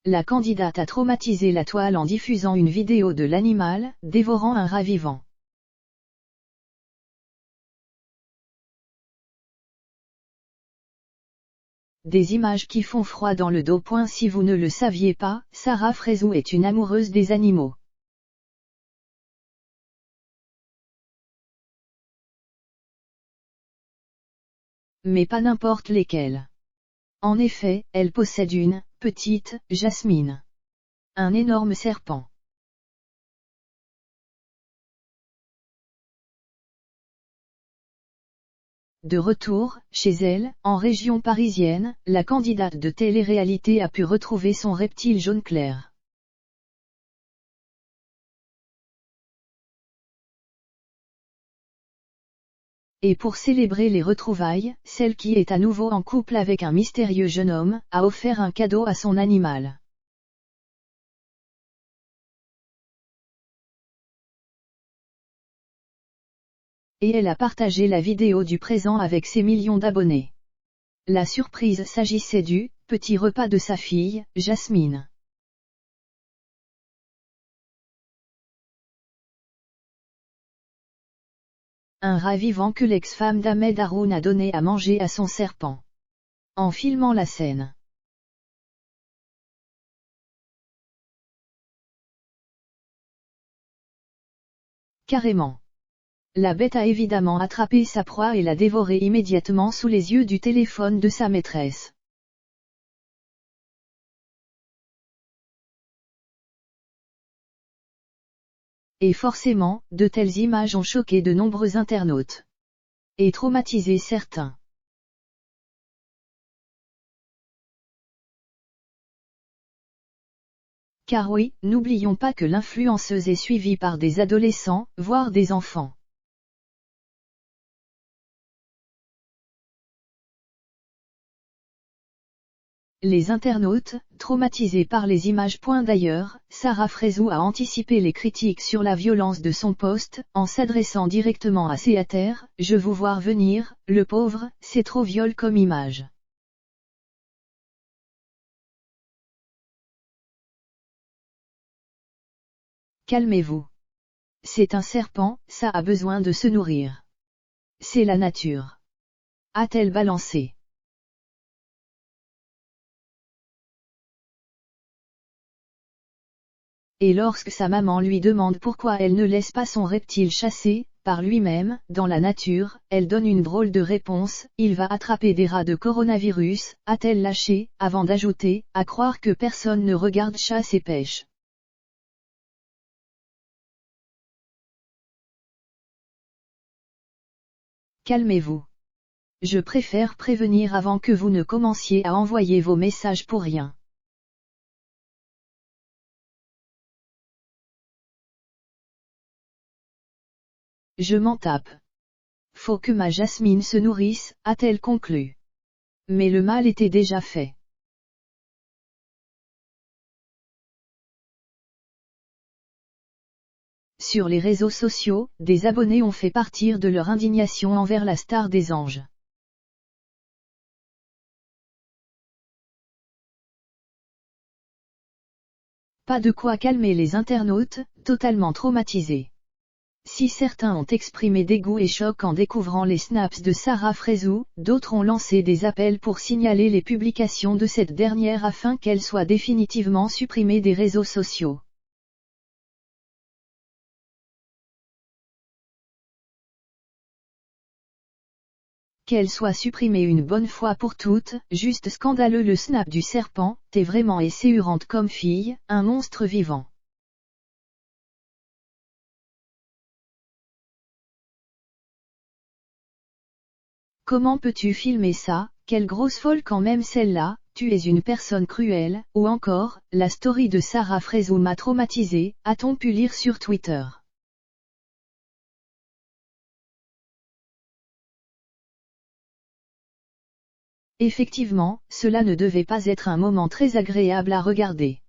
La candidate a traumatisé la toile en diffusant une vidéo de l'animal dévorant un rat vivant. Des images qui font froid dans le dos. Si vous ne le saviez pas, Sarah Frézou est une amoureuse des animaux. Mais pas n'importe lesquels. En effet, elle possède une petite Jasmine. Un énorme serpent. De retour, chez elle, en région parisienne, la candidate de télé-réalité a pu retrouver son reptile jaune clair. Et pour célébrer les retrouvailles, celle qui est à nouveau en couple avec un mystérieux jeune homme, a offert un cadeau à son animal. Et elle a partagé la vidéo du présent avec ses millions d'abonnés. La surprise s'agissait du petit repas de sa fille, Jasmine. Un rat vivant que l'ex-femme d'Ahmed Haroun a donné à manger à son serpent. En filmant la scène. Carrément. La bête a évidemment attrapé sa proie et l'a dévorée immédiatement sous les yeux du téléphone de sa maîtresse. Et forcément, de telles images ont choqué de nombreux internautes. Et traumatisé certains. Car oui, n'oublions pas que l'influenceuse est suivie par des adolescents, voire des enfants. Les internautes, traumatisés par les images. D'ailleurs, Sarah Frézou a anticipé les critiques sur la violence de son post, en s'adressant directement à ses haters: « Je vous vois venir, le pauvre, c'est trop viol comme image. Calmez-vous. C'est un serpent, ça a besoin de se nourrir. C'est la nature. » A-t-elle balancé. Et lorsque sa maman lui demande pourquoi elle ne laisse pas son reptile chasser, par lui-même, dans la nature, elle donne une drôle de réponse: « Il va attraper des rats de coronavirus », a-t-elle lâché, avant d'ajouter: « À croire que personne ne regarde Chasse et Pêche. » Calmez-vous. Je préfère prévenir avant que vous ne commenciez à envoyer vos messages pour rien. Je m'en tape. Faut que ma Jasmine se nourrisse, a-t-elle conclu. Mais le mal était déjà fait. Sur les réseaux sociaux, des abonnés ont fait partir de leur indignation envers la star des anges. Pas de quoi calmer les internautes, totalement traumatisés. Si certains ont exprimé dégoût et choc en découvrant les snaps de Sarah Frézou, d'autres ont lancé des appels pour signaler les publications de cette dernière afin qu'elle soit définitivement supprimée des réseaux sociaux. Qu'elle soit supprimée une bonne fois pour toutes. Juste scandaleux. Le snap du serpent: « T'es vraiment esséurante comme fille, un monstre vivant. » Comment peux-tu filmer ça, quelle grosse folle quand même celle-là, tu es une personne cruelle. Ou encore, la story de Sarah Frézou m'a traumatisée, a-t-on pu lire sur Twitter. Effectivement, cela ne devait pas être un moment très agréable à regarder.